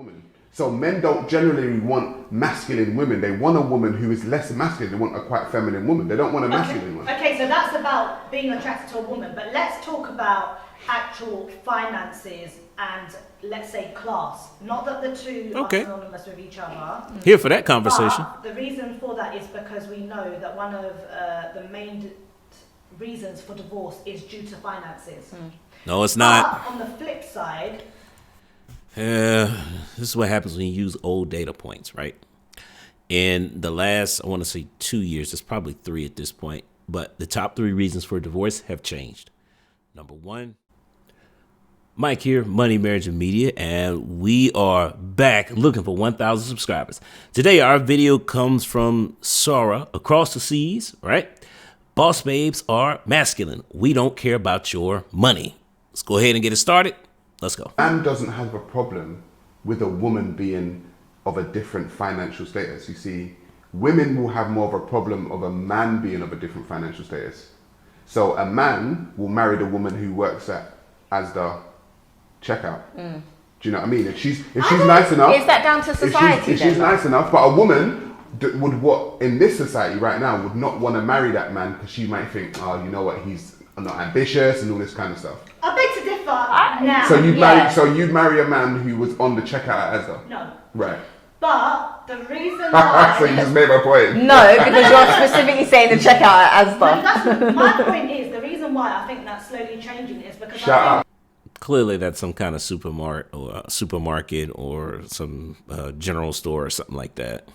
woman. So men don't generally want masculine women. They want a woman who is less masculine. They want a quite feminine woman. They don't want a masculine one. Okay, so that's about being attracted to a woman. But let's talk about actual finances and, let's say, class. Not that the two are synonymous with each other. Here for that conversation. But the reason for that is because we know that one of the main reasons for divorce is due to finances. No, it's not. But on the flip side, this is what happens when you use old data points, right? In the last, I want to say 2 years, it's probably 3 at this point, but the top 3 reasons for divorce have changed. Number 1, Mike here, Money, Marriage, and Media, and we are back looking for 1,000 subscribers. Today, our video comes from Sora across the seas, right? Boss babes are masculine. We don't care about your money. Let's go ahead and get it started. Let's go. A man doesn't have a problem with a woman being of a different financial status. You see, women will have more of a problem of a man being of a different financial status. So a man will marry the woman who works at Asda checkout. Do you know what I mean? If she's nice enough, is that down to society? If she's nice enough, but a woman would in this society right now would not want to marry that man because she might think, oh, you know what, he's not ambitious and all this kind of stuff. I beg to differ now. So you'd marry a man who was on the checkout at Asda? No. Right. But the reason why... So you just made my point. No, because you're specifically saying the checkout at Asda. My point is, the reason why I think that's slowly changing is because Clearly that's some kind of supermarket or some general store or something like that.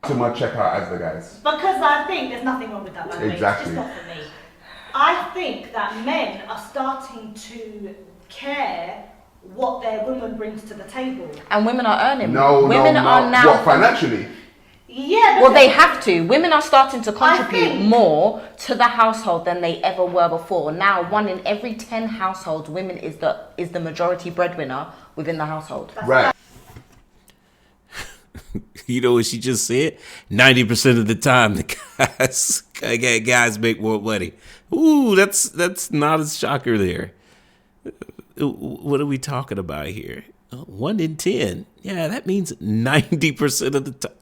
To my checkout as the guys. Because I think there's nothing wrong with that, by the way. Exactly. It's just not for me. I think that men are starting to care what their woman brings to the table. And women are earning. Women are now. What, financially? Yeah. Well, they have to. Women are starting to contribute more to the household than they ever were before. Now, 1 in every 10 households, women is the majority breadwinner within the household. Right. You know what she just said? 90% of the time, the guys make more money. Ooh, that's not a shocker there. What are we talking about here? 1 in 10. Yeah, that means 90% of the time.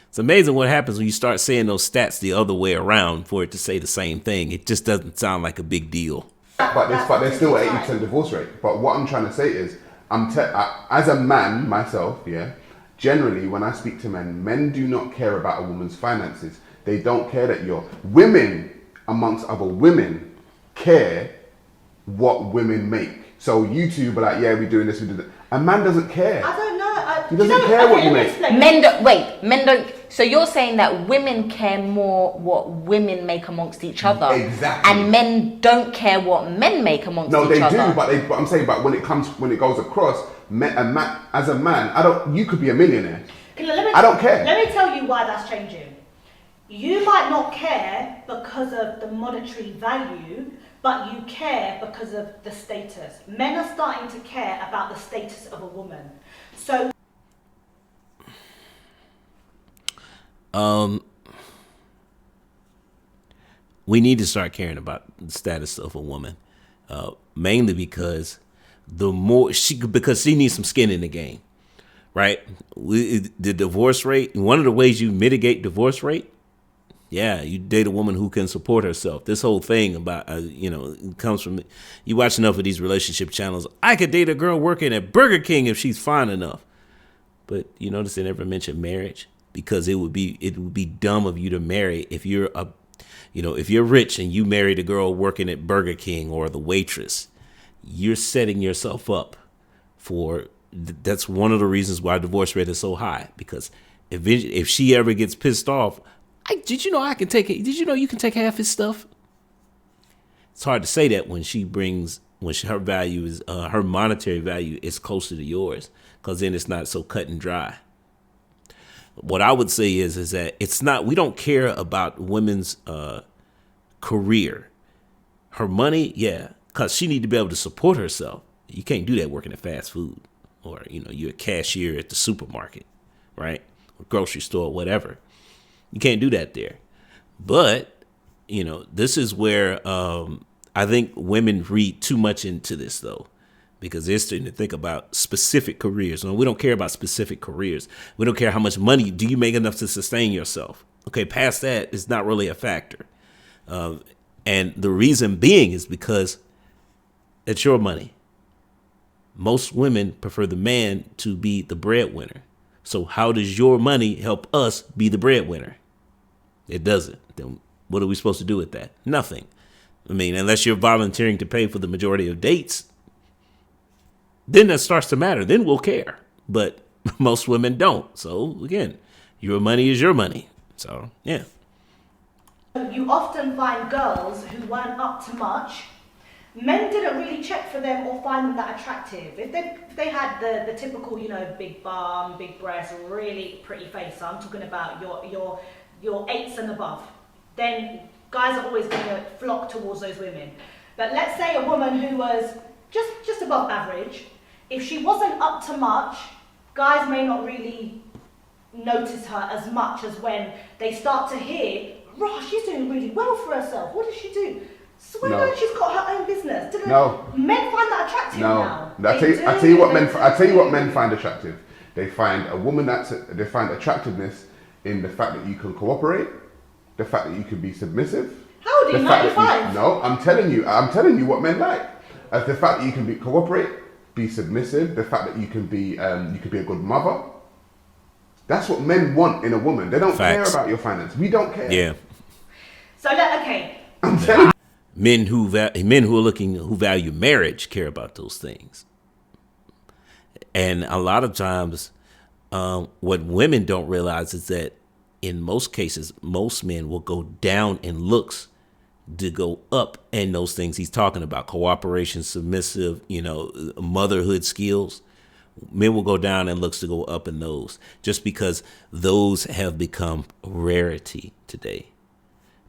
It's amazing what happens when you start saying those stats the other way around for it to say the same thing. It just doesn't sound like a big deal. But there's still an 80% divorce rate. But what I'm trying to say is, as a man myself, generally when I speak to men do not care about a woman's finances. They don't care that women, amongst other women, care what women make. So you two be like, yeah, we're doing this, we do that. A man doesn't care. I don't know. He doesn't care what you make. Men don't. So you're saying that women care more what women make amongst each other. Exactly. And men don't care what men make amongst each other. No, they do, but I'm saying, but when it goes across, as a man, you could be a millionaire. I don't care. Let me tell you why that's changing. You might not care because of the monetary value, but you care because of the status. Men are starting to care about the status of a woman. So we need to start caring about the status of a woman, mainly because because she needs some skin in the game, right? The divorce rate, one of the ways you mitigate divorce rate, you date a woman who can support herself. This whole thing about, it comes from, you watch enough of these relationship channels. I could date a girl working at Burger King if she's fine enough. But you notice they never mention marriage, because it would be dumb of you to marry if you're if you're rich and you married a girl working at Burger King or the waitress, you're setting yourself up for, that's one of the reasons why divorce rate is so high, because if she ever gets pissed off, did you know you can take half his stuff? It's hard to say that when her value is, her monetary value is closer to yours, because then it's not so cut and dry. What I would say is that we don't care about women's career. Her money, because she need to be able to support herself. You can't do that working at fast food, or you're a cashier at the supermarket, right? Or grocery store, whatever. You can't do that there. But this is where I think women read too much into this, though, because they're starting to think about specific careers. No, we don't care about specific careers. We don't care how much money. Do you make enough to sustain yourself? Okay, past that is not really a factor. And the reason being is because it's your money. Most women prefer the man to be the breadwinner. So how does your money help us be the breadwinner? It doesn't. Then what are we supposed to do with that? Nothing. I mean, unless you're volunteering to pay for the majority of dates, then that starts to matter. Then we'll care. But most women don't. So again, your money is your money. So yeah. You often find girls who weren't up to much. Men didn't really check for them or find them that attractive. If they had the typical, big bum, big breast, really pretty face, so I'm talking about your 8s and above, then guys are always going to flock towards those women. But let's say a woman who was just above average, if she wasn't up to much, guys may not really notice her as much as when they start to hear, "Rah, she's doing really well for herself. What does she do? Swear No. she's got her own business." No. Men find that attractive now. I tell you what men find attractive. They find a woman they find attractiveness in the fact that you can cooperate, the fact that you can be submissive. How old are you, 95? No, I'm telling you what men like. The fact that you can cooperate, be submissive, the fact that you can be a good mother. That's what men want in a woman. They don't care about your finance. We don't care. Yeah. So okay. I'm telling you. Men who value marriage care about those things. And a lot of times, what women don't realize is that in most cases, most men will go down in looks to go up in those things he's talking about: cooperation, submissive, motherhood skills. Men will go down in looks to go up in those, just because those have become rarity today.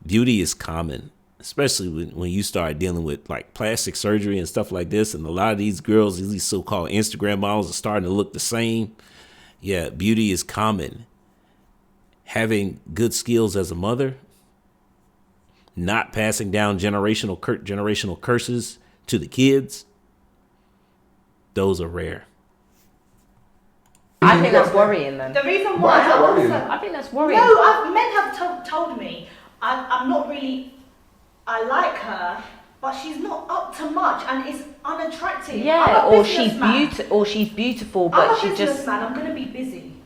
Beauty is common, especially when you start dealing with like plastic surgery and stuff like this. And a lot of these girls, these so-called Instagram models, are starting to look the same. Yeah, beauty is common. Having good skills as a mother, not passing down generational curses to the kids, those are rare. I think that's worrying then. The reason Why is that why worrying? I think that's worrying. No, men have told me I'm not really. I like her, but she's not up to much and is unattractive. Yeah, or she's beautiful, but I'm a she just. businessman. I'm gonna be busy.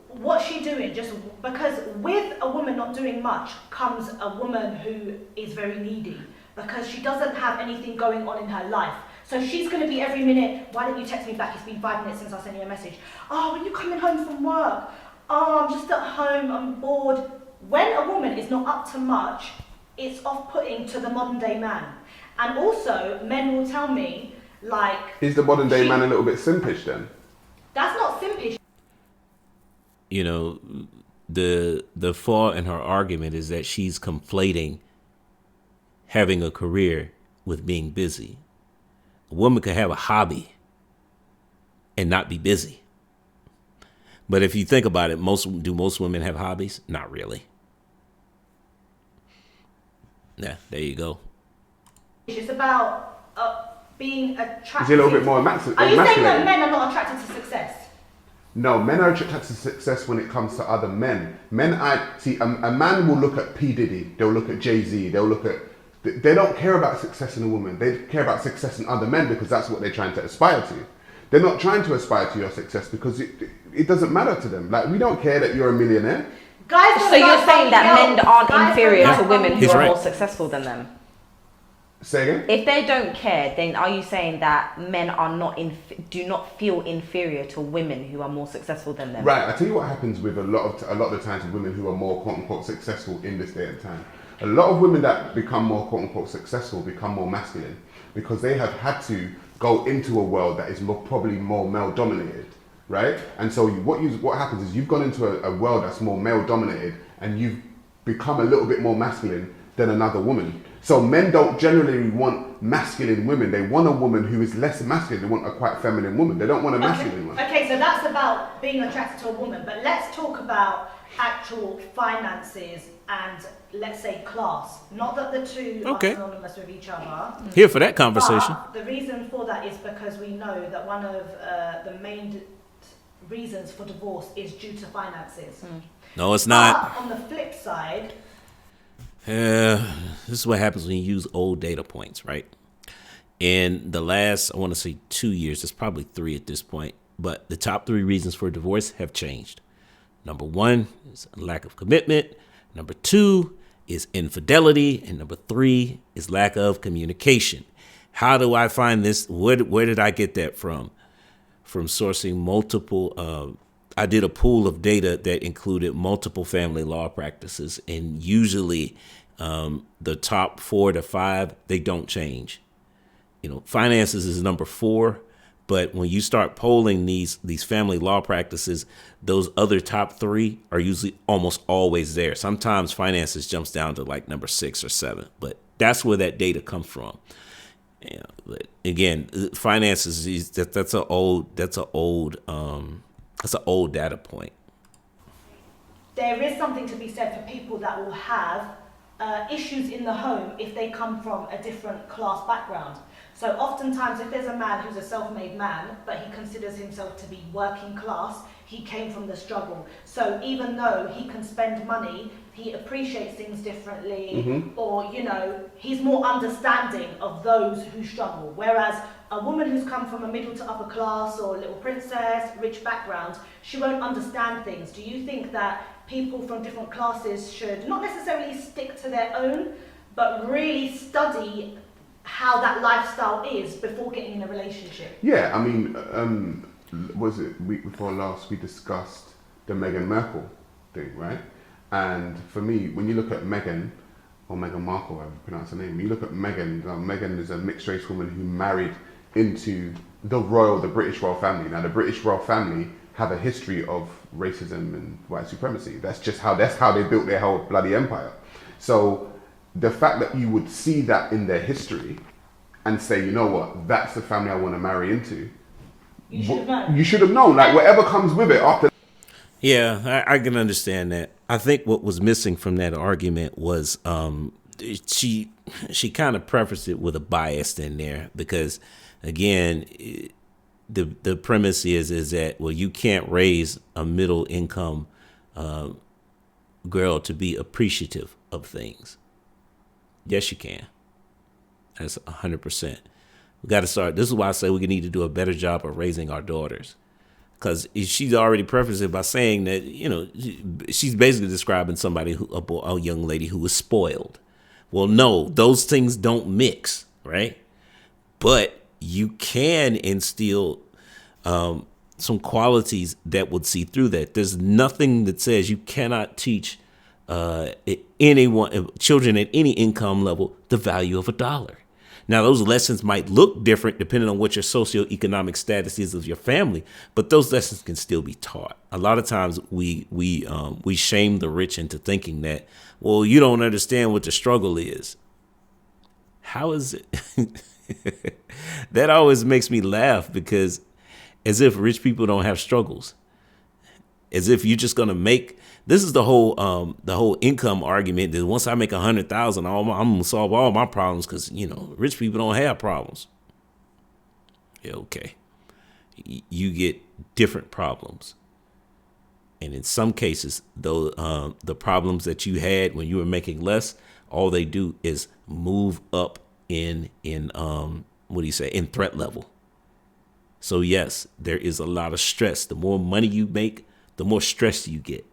What's she doing? Just because with a woman not doing much comes a woman who is very needy because she doesn't have anything going on in her life. So she's going to be every minute, "Why don't you text me back? It's been 5 minutes since I sent you a message. Oh, when you're coming home from work? Oh, I'm just at home, I'm bored." When a woman is not up to much, it's off-putting to the modern day man. And also, men will tell me, like... Is the modern day man a little bit simpish then? That's not simpish. The flaw in her argument is that she's conflating having a career with being busy. A woman could have a hobby and not be busy. But if you think about it, most women have hobbies? Not really. Yeah, there you go. It's about being attracted. Is he a little bit more emasculated? Are you saying that men are not attracted to success? No, men are attracted to success when it comes to other men. A man will look at P. Diddy, they'll look at Jay-Z, they don't care about success in a woman. They care about success in other men because that's what they're trying to aspire to. They're not trying to aspire to your success because it doesn't matter to them. Like, we don't care that you're a millionaire. Guys, So you're saying that men aren't inferior to women who He's are right. more successful than them? Say again? If they don't care, then are you saying that men are do not feel inferior to women who are more successful than them? Right, I tell you what happens with a lot of the times with women who are more quote unquote successful in this day and time. A lot of women that become more quote unquote successful become more masculine because they have had to go into a world that is probably more male dominated, right? And so what happens is you've gone into a world that's more male dominated and you've become a little bit more masculine than another woman. So men don't generally want masculine women. They want a woman who is less masculine. They want a quite feminine woman. They don't want a masculine one. Okay, so that's about being attracted to a woman. But let's talk about actual finances and, let's say, class. Not that the two Okay. are synonymous with each other. Here for that conversation. But the reason for that is because we know that one of the main reasons for divorce is due to finances. No, it's not. But on the flip side, This is what happens when you use old data points, right? In the last, I want to say 2 years, it's probably 3 at this point, but the top 3 reasons for divorce have changed. Number 1 is lack of commitment. Number 2 is infidelity. And number 3 is lack of communication. How do I find this? Where did I get that from? From sourcing multiple, I did a pool of data that included multiple family law practices, and usually the top 4 to 5, they don't change. You know, finances is number 4, but when you start polling these family law practices, those other top 3 are usually almost always there. Sometimes finances jumps down to like number 6 or 7, but that's where that data comes from. You know, but again, finances that's an old data point. there is something to be said for people that will have issues in the home if they come from a different class background. So oftentimes if there's a man who's a self-made man, but he considers himself to be working class, he came from the struggle. So even though he can spend money, he appreciates things differently, or, you know, he's more understanding of those who struggle. Whereas a woman who's come from a middle to upper class or little princess, rich background, she won't understand things. Do you think that people from different classes should not necessarily stick to their own, but really study how that lifestyle is before getting in a relationship? Yeah, I mean, was it week before last we discussed the Meghan Markle thing, right? And for me, when you look at Meghan, or Meghan Markle, however you pronounce her name, when you look at Meghan, Meghan is a mixed race woman who married into the British royal family. Now, the British royal family have a history of racism and white supremacy. That's how they built their whole bloody empire. So the fact that you would see that in their history and say, you know what, that's the family I want to marry into. You should have known. You should have known, like whatever comes with it after. Yeah, I can understand that. I think what was missing from that argument was she kind of prefaced it with a bias in there, because again, the premise is that, well, you can't raise a middle income girl to be appreciative of things. Yes, you can. That's 100%. We got to start. This is why I say we need to do a better job of raising our daughters. Because she's already prefaced it by saying that, you know, she's basically describing somebody, a young lady who was spoiled. Well, no, those things don't mix, right? But you can instill some qualities that would see through that. There's nothing that says you cannot teach children at any income level the value of $1. Now, those lessons might look different depending on what your socioeconomic status is of your family, but those lessons can still be taught. A lot of times we shame the rich into thinking that, well, you don't understand what the struggle is. How is it? That always makes me laugh, because as if rich people don't have struggles, as if you're just gonna make. This is the whole income argument that once I make 100,000, I'm gonna solve all my problems, because, you know, rich people don't have problems. Yeah, okay, you get different problems, and in some cases, though, the problems that you had when you were making less, all they do is move up in threat level. So yes, there is a lot of stress. The more money you make, the more stress you get.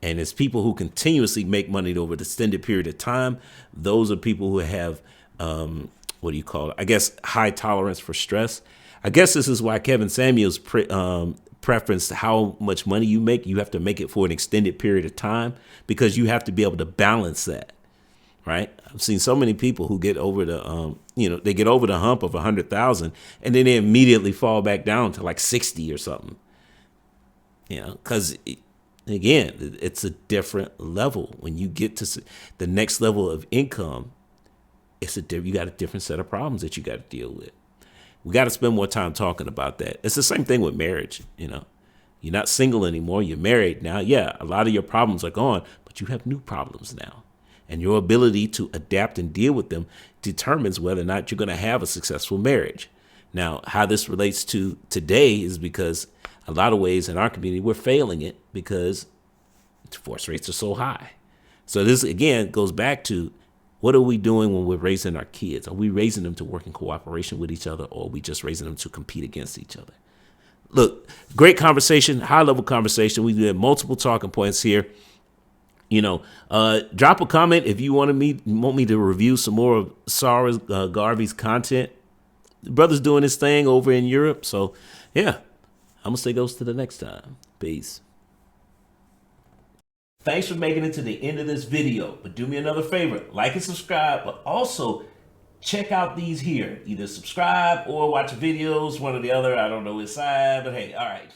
And it's people who continuously make money over an extended period of time. Those are people who have, I guess, high tolerance for stress. I guess this is why Kevin Samuels preferenced how much money you make. You have to make it for an extended period of time, because you have to be able to balance that. Right. I've seen so many people who get over they get over the hump of 100,000 and then they immediately fall back down to like 60 or something. You know, because again, it's a different level. When you get to the next level of income, you got a different set of problems that you got to deal with. We got to spend more time talking about that. It's the same thing with marriage. You know, You're not single anymore. You're married now. Yeah, a lot of your problems are gone, but you have new problems now. And your ability to adapt and deal with them determines whether or not you're going to have a successful marriage. Now, how this relates to today is because a lot of ways in our community, we're failing it because divorce rates are so high. So this, again, goes back to what are we doing when we're raising our kids? Are we raising them to work in cooperation with each other, or are we just raising them to compete against each other? Look, great conversation, high-level conversation. We did multiple talking points here. Drop a comment if you want me to review some more of Sarah Garvey's content. The brother's doing his thing over in Europe. So, yeah, I'm going to say goes to the next time. Peace. Thanks for making it to the end of this video. But do me another favor, like and subscribe, but also check out these here. Either subscribe or watch videos, one or the other. I don't know which side, but hey, all right.